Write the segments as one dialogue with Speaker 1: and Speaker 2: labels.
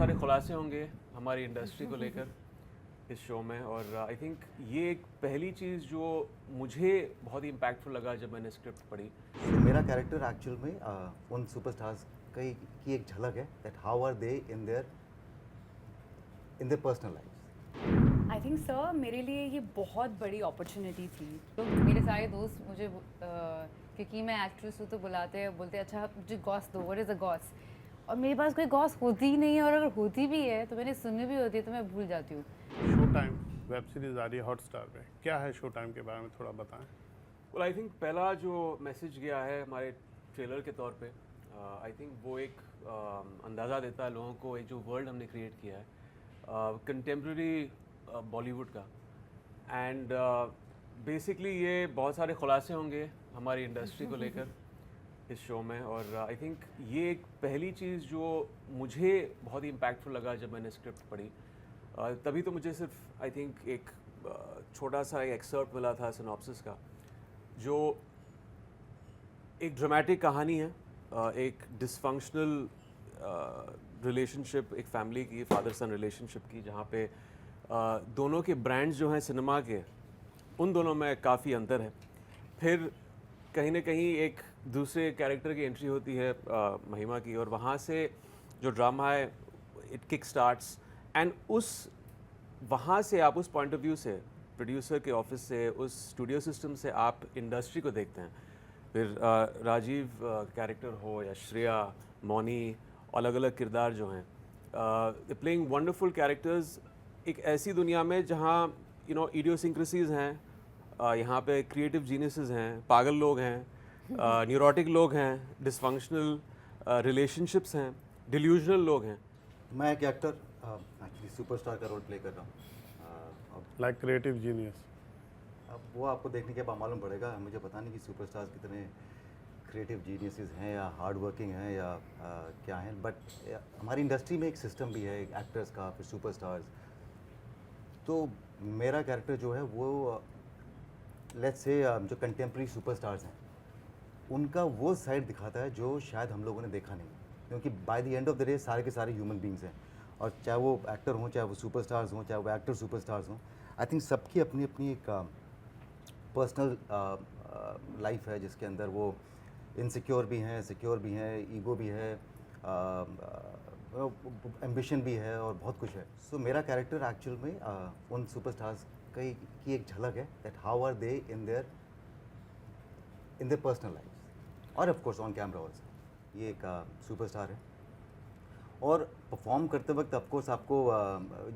Speaker 1: सारे खुलासे होंगे हमारी इंडस्ट्री को लेकर इस शो में, और आई थिंक ये एक पहली चीज़ जो मुझे बहुत ही इम्पैक्टफुल लगा जब मैंने स्क्रिप्ट पढ़ी।
Speaker 2: मेरा कैरेक्टर एक्चुअल में उन सुपरस्टार्स की एक झलक है that how are they in their personal life.
Speaker 3: I think sir मेरे लिए ये बहुत बड़ी अपॉर्चुनिटी थी।
Speaker 4: तो मेरे सारे दोस्त मुझे क्योंकि मैं एक्ट्रेस हूँ तो बुलाते हैं, बोलते हैं अच्छा मुझे गॉस दो, व्हाट इज़ अ गॉस। और मेरे पास कोई गॉस होती ही नहीं है, और अगर होती भी है तो मैंने सुनी भी होती है तो मैं भूल जाती हूँ।
Speaker 5: शो टाइम वेब सीरीज आ रही है हॉटस्टार पे, क्या है शो टाइम के बारे में थोड़ा बताएं।
Speaker 1: वेल आई थिंक पहला जो मैसेज गया है हमारे ट्रेलर के तौर पे, आई थिंक वो एक अंदाज़ा देता है लोगों को, एक जो वर्ल्ड हमने क्रिएट किया है कंटेम्प्रेरी बॉलीवुड का। एंड बेसिकली ये बहुत सारे खुलासे होंगे हमारी इंडस्ट्री को लेकर इस शो में, और आई थिंक ये एक पहली चीज़ जो मुझे बहुत ही इम्पैक्टफुल लगा जब मैंने स्क्रिप्ट पढ़ी। तभी तो मुझे सिर्फ आई थिंक एक छोटा सा एक एक्सर्प्ट मिला था सिनॉप्सिस का, जो एक ड्रामेटिक कहानी है, एक डिसफंक्शनल रिलेशनशिप, एक फैमिली की, फादर सन रिलेशनशिप की, जहाँ पे दोनों के ब्रांड्स जो हैं सिनेमा के, उन दोनों में काफ़ी अंतर है। फिर कहीं ना कहीं एक दूसरे कैरेक्टर की एंट्री होती है महिमा की, और वहाँ से जो ड्रामा है इट किक स्टार्ट्स, एंड वहाँ से आप उस पॉइंट ऑफ व्यू से, प्रोड्यूसर के ऑफिस से, उस स्टूडियो सिस्टम से आप इंडस्ट्री को देखते हैं। फिर राजीव कैरेक्टर हो या श्रेया, मौनी, अलग अलग किरदार जो हैं, प्लेइंग वंडरफुल कैरेक्टर्स एक ऐसी दुनिया में जहाँ इडियोसिंक्रेसीज हैं, यहाँ पे क्रिएटिव जीनियसेस हैं, पागल लोग हैं, न्यूरोटिक लोग हैं, डिसफंक्शनल रिलेशनशिप्स हैं, डिल्यूजनल लोग हैं।
Speaker 2: मैं एक एक्टर एक्चुअली सुपरस्टार का रोल प्ले कर रहा हूँ।
Speaker 5: लाइक क्रिएटिव जीनियस,
Speaker 2: अब वो आपको देखने के बाद मालूम पड़ेगा। मुझे पता नहीं कि सुपरस्टार्स कितने क्रिएटिव जीनियसेस हैं या हार्ड वर्किंग हैं या क्या हैं, बट हमारी इंडस्ट्री में एक सिस्टम भी है, एक एक्टर्स का, फिर सुपरस्टार्स। तो मेरा कैरेक्टर जो है वो लेट्स से जो कंटेम्प्रेरी सुपरस्टार्स हैं उनका वो साइड दिखाता है जो शायद हम लोगों ने देखा नहीं, क्योंकि by the end of the day सारे के सारे ह्यूमन बींग्स हैं, और चाहे वो एक्टर हों, चाहे वो सुपरस्टार्स हों, चाहे वो एक्टर सुपरस्टार्स हों, आई थिंक सबकी अपनी अपनी एक पर्सनल लाइफ है जिसके अंदर वो इनसिक्योर भी हैं, सिक्योर भी हैं, ईगो भी है, एम्बिशन भी है, और बहुत कुछ है। सो मेरा कैरेक्टर एक्चुअल में उन सुपरस्टार्स की एक झलक है that how are they in their personal life, और of course on camera also. ये एक सुपरस्टार है, और परफॉर्म करते वक्त ऑफ कोर्स आपको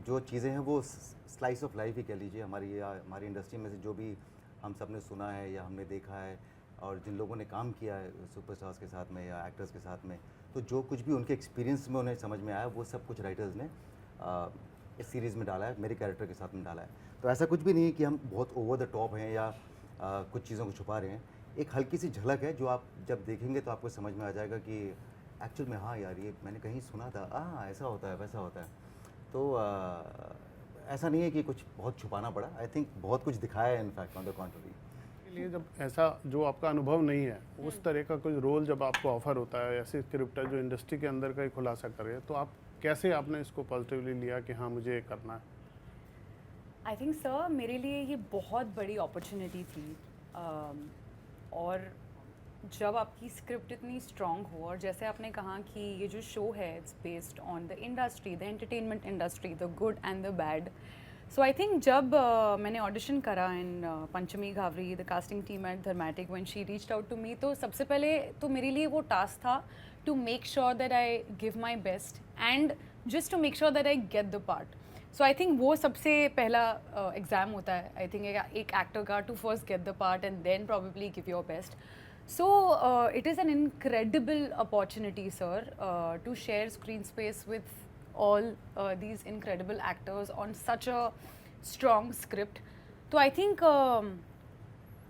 Speaker 2: जो चीज़ें हैं वो स्लाइस ऑफ लाइफ ही कह लीजिए, हमारी इंडस्ट्री में से जो भी हम सब ने सुना है या हमने देखा है, और जिन लोगों ने काम किया है सुपरस्टार्स के साथ में या एक्टर्स के साथ में, तो जो कुछ भी उनके एक्सपीरियंस में उन्हें समझ में आया वो सब कुछ राइटर्स ने इस सीरीज़ में डाला है, मेरे कैरेक्टर के साथ में डाला है। तो ऐसा कुछ भी नहीं है कि हम बहुत ओवर द टॉप हैं या कुछ चीज़ों को छुपा रहे हैं। एक हल्की सी झलक है जो आप जब देखेंगे तो आपको समझ में आ जाएगा कि एक्चुअल में हाँ यार, ये मैंने कहीं सुना था, हाँ ऐसा होता है, वैसा होता है। तो ऐसा नहीं है कि कुछ बहुत छुपाना पड़ा। आई थिंक बहुत कुछ दिखाया है इनफैक्ट, ऑन द कॉन्ट्ररी।
Speaker 5: लिए जब ऐसा जो आपका अनुभव नहीं है उस तरह का कोई रोल जब आपको ऑफर होता है, ऐसी स्क्रिप्ट है जो इंडस्ट्री के अंदर का ही खुलासा करे, तो आप कैसे आपने इसको पॉजिटिवली लिया कि हाँ मुझे ये करना है?
Speaker 3: आई थिंक सर मेरे लिए ये बहुत बड़ी अपॉर्चुनिटी थी, और जब आपकी स्क्रिप्ट इतनी स्ट्रॉन्ग हो, और जैसे आपने कहा कि ये जो शो है it's based on the industry, the entertainment industry, the good and the bad. So I think जब मैंने ऑडिशन करा in Panchami Ghavri, the casting team at Dharmatic, when she reached out to me, तो सबसे पहले तो मेरे लिए वो टास्क था to make sure that I give my best and just to make sure that I get the part. So I think वो सबसे पहला एग्ज़ाम होता है आई थिंक एक एक्टर का, to first get the part and then probably give your best. So it is an incredible opportunity, sir, to share screen space with all these incredible actors on such a strong script. तो I think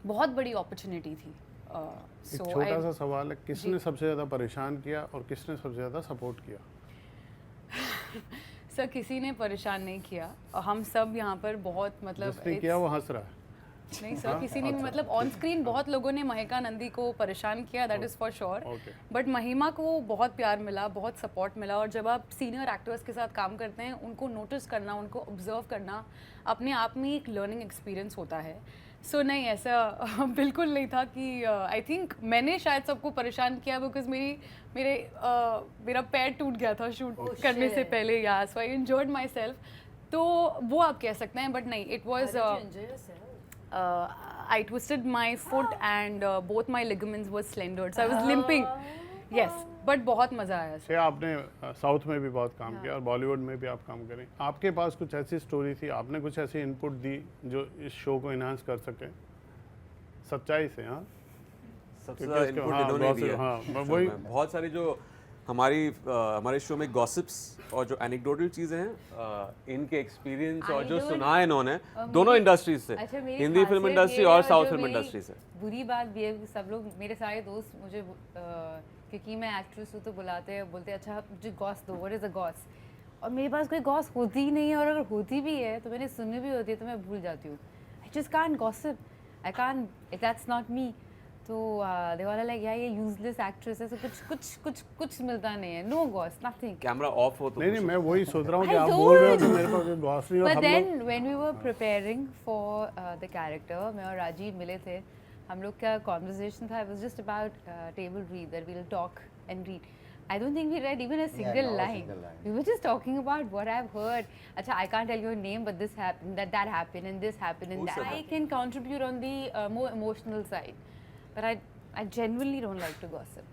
Speaker 3: बहुत बड़ी opportunity थी।
Speaker 5: एक छोटा सा सवाल है, किसने सबसे ज़्यादा परेशान किया और किसने सबसे ज़्यादा सपोर्ट किया?
Speaker 3: सर किसी ने परेशान नहीं किया, हम सब यहाँ पर बहुत मतलब
Speaker 5: जिसने किया वो हंस रहा है।
Speaker 3: नहीं सर, किसी ने भी मतलब ऑन स्क्रीन बहुत लोगों ने महिका नंदी को परेशान किया, that is for sure,
Speaker 5: Okay.
Speaker 3: But महिमा को बहुत प्यार मिला, बहुत सपोर्ट मिला, और जब आप सीनियर एक्टर्स के साथ काम करते हैं उनको नोटिस करना, उनको ऑब्जर्व करना अपने आप में एक लर्निंग एक्सपीरियंस होता है। सो नहीं, ऐसा बिल्कुल नहीं था कि आई थिंक मैंने शायद सबको परेशान किया बिकॉज मेरा पैर टूट गया था शूट करने से पहले, या सो आई एंजॉयड माई सेल्फ, तो वो आप कह सकते हैं, बट नहीं, it was I twisted my foot and both my ligaments were slendered, so I was limping. Yes, but बहुत मज़ा आया।
Speaker 5: से आपने साउथ में भी बहुत काम किया और बॉलीवुड में भी आप काम करें, आपके पास कुछ ऐसी स्टोरी थी, आपने कुछ ऐसी इनपुट दी जो इस शो को इन्हांस कर सके सच्चाई से? हाँ,
Speaker 1: सबसे
Speaker 5: क्योंकि
Speaker 1: ज़्यादा
Speaker 5: इसके-
Speaker 1: इनपुट
Speaker 5: हाँ,
Speaker 1: इन्होंने
Speaker 5: gossip,
Speaker 1: दिया
Speaker 5: हाँ,
Speaker 1: शो
Speaker 5: वही-
Speaker 1: में। बहुत सारी जो हमारे शो में गॉसिप्स और जो एनेक्डोटल चीज़ें हैं, इनके एक्सपीरियंस और जो सुना है इन्होंने दोनों इंडस्ट्रीज से,
Speaker 4: अच्छा, मेरी
Speaker 1: हिंदी फिल्म
Speaker 4: खासियत
Speaker 1: इंडस्ट्री
Speaker 4: ये है
Speaker 1: और साउथ
Speaker 4: जो
Speaker 1: फिल्म
Speaker 4: मेरी
Speaker 1: इंडस्ट्री से।
Speaker 4: बुरी बात भी है कि सब लोग, मेरे सारे दोस्त मुझे क्योंकि मैं एक्ट्रेस हूँ तो बुलाते हैं, बोलते हैं अच्छा मुझे गॉस दो, व्हाट इज़ अ गॉस, और मेरे पास कोई गॉस होती ही नहीं है, और अगर होती भी है तो मैंने सुनी भी होती है तो मैं भूल जाती हूँ। I just can't gossip, I can't, that's not me. तो दे वाला लाइक यार ये यूजलेस एक्ट्रेस है, तो कुछ मिलता नहीं है, नो गॉस, नथिंग।
Speaker 1: कैमरा ऑफ हो तो
Speaker 5: नहीं, मैं वही सोच रहा हूँ कि
Speaker 4: I
Speaker 5: आप बोल रहे हो कि
Speaker 4: told
Speaker 5: मेरे पास कोई गॉस नहीं, और
Speaker 4: But
Speaker 5: हम
Speaker 4: then
Speaker 5: लोग
Speaker 4: when we were preparing for the character, मैं और राजीव मिले थे, हम लोग का conversation था, it was just about table read, that we'll talk and read. I don't think we read even a single
Speaker 2: not a
Speaker 4: line.
Speaker 2: single line.
Speaker 4: We were just talking about what I've heard. Acha, I can't tell your name, but this happened, that happened, and this happened, and
Speaker 1: Who
Speaker 4: that.
Speaker 1: said
Speaker 4: I
Speaker 1: that?
Speaker 4: can contribute on the more emotional side, but I genuinely don't like to gossip.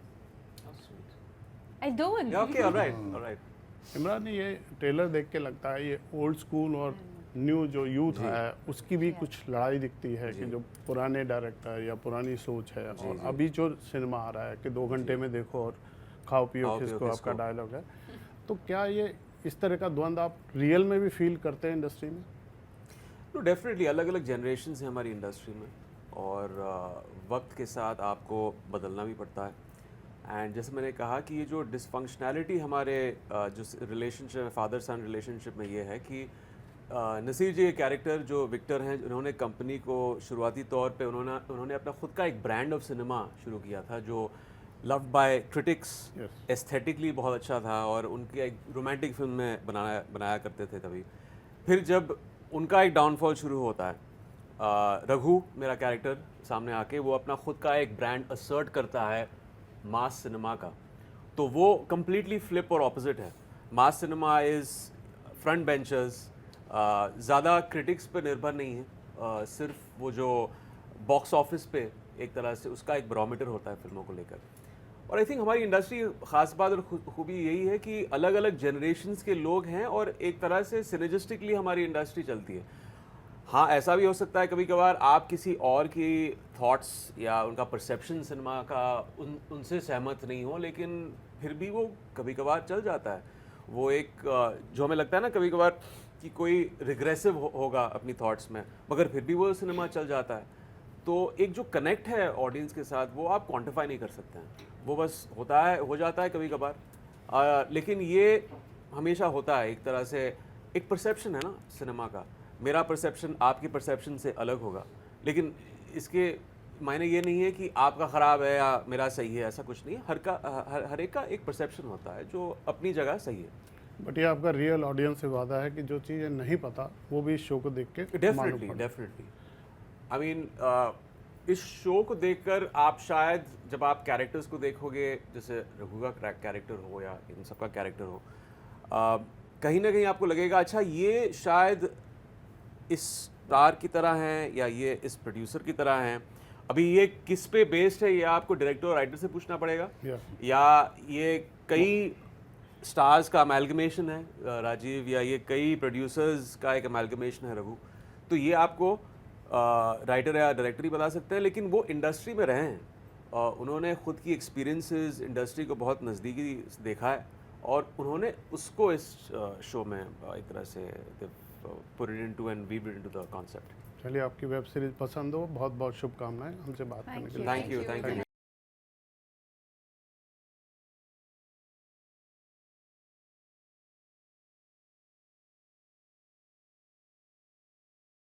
Speaker 4: I don't.
Speaker 1: Yeah, okay, all right, all right.
Speaker 5: Imran, ये trailer देख के लगता है ये old school और new जो youth है उसकी भी कुछ लड़ाई दिखती है कि जो पुराने डायरेक्टर या पुरानी सोच है और अभी जो सिनेमा आ रहा है कि 2 घंटे में देखो और खाओ पियो किसको, आपका डायलॉग है, तो क्या ये इस तरह का द्वंद आप रियल में भी फील करते हैं इंडस्ट्री में?
Speaker 1: तो डेफिनेटली अलग अलग जनरेशन हैं हमारी इंडस्ट्री में, और वक्त के साथ आपको बदलना भी पड़ता है। एंड जैसे मैंने कहा कि ये जो डिसफंक्शनैलिटी हमारे जो रिलेशनशिप, फादर सन रिलेशनशिप में ये है कि नसीर जी, कैरेक्टर जो विक्टर हैं, उन्होंने कंपनी को शुरुआती तौर पे उन्होंने अपना खुद का एक ब्रांड ऑफ सिनेमा शुरू किया था जो लव्ड बाय क्रिटिक्स, एस्थेटिकली बहुत अच्छा था, और उनकी एक रोमांटिक फिल्म में बनाया करते थे तभी। फिर जब उनका एक डाउनफॉल शुरू होता है, रघु मेरा कैरेक्टर सामने आके वो अपना खुद का एक ब्रांड असर्ट करता है मास सिनेमा का, तो वो कम्प्लीटली फ्लिप और ऑपोजिट है। मास सिनेमा इज़ फ्रंट बेंचर्स, ज़्यादा क्रिटिक्स पे निर्भर नहीं है, सिर्फ वो जो बॉक्स ऑफिस पे एक तरह से उसका एक बैरोमीटर होता है फिल्मों को लेकर। और आई थिंक हमारी इंडस्ट्री ख़ास बात और खूबी यही है कि अलग अलग जनरेशन्स के लोग हैं और एक तरह से सिनेजिस्टिकली हमारी इंडस्ट्री चलती है। हाँ, ऐसा भी हो सकता है कभी कभार आप किसी और की थॉट्स या उनका परसेप्शन सिनेमा का उनसे सहमत नहीं हो, लेकिन फिर भी वो कभी कभार चल जाता है। वो एक जो हमें लगता है ना कभी कभार कि कोई रिग्रेसिव होगा अपनी थॉट्स में, मगर फिर भी वो सिनेमा चल जाता है। तो एक जो कनेक्ट है ऑडियंस के साथ वो आप क्वांटिफाई नहीं कर सकते हैं, वो बस हो जाता है कभी कभार। लेकिन ये हमेशा होता है, एक तरह से एक परसेप्शन है ना सिनेमा का। मेरा परसेप्शन आपकी परसेप्शन से अलग होगा, लेकिन इसके मायने ये नहीं है कि आपका ख़राब है या मेरा सही है, ऐसा कुछ नहीं है। हर एक का एक परसेप्शन होता है जो अपनी जगह सही है।
Speaker 5: बट ये आपका रियल ऑडियंस से वादा है कि जो चीज़ें नहीं पता वो भी इस शो को देख के
Speaker 1: डेफिनेटली आई मीन इस शो को देखकर आप शायद जब आप कैरेक्टर्स को देखोगे, जैसे रघु का कैरेक्टर हो या इन सब का कैरेक्टर हो, कहीं ना कहीं आपको लगेगा अच्छा ये शायद इस स्टार की तरह हैं या ये इस प्रोड्यूसर की तरह हैं। अभी ये किस पे बेस्ड है ये आपको डायरेक्टर और राइटर से पूछना पड़ेगा, या ये कई स्टार्स का अमेलगमेशन है राजीव, या ये कई प्रोड्यूसर्स का एक अमेलगमेशन है रघु, तो ये आपको राइटर या डायरेक्टर ही बता सकते हैं। लेकिन वो इंडस्ट्री में रहे हैं, उन्होंने खुद की एक्सपीरियंसेस इंडस्ट्री को बहुत नज़दीकी देखा है, और उन्होंने उसको इस शो में एक तरह से put it into and weave it into the concept.
Speaker 5: चलिए, आपकी वेब सीरीज पसंद हो, बहुत बहुत शुभकामनाएं हमसे बात करने के लिए।
Speaker 1: Thank you.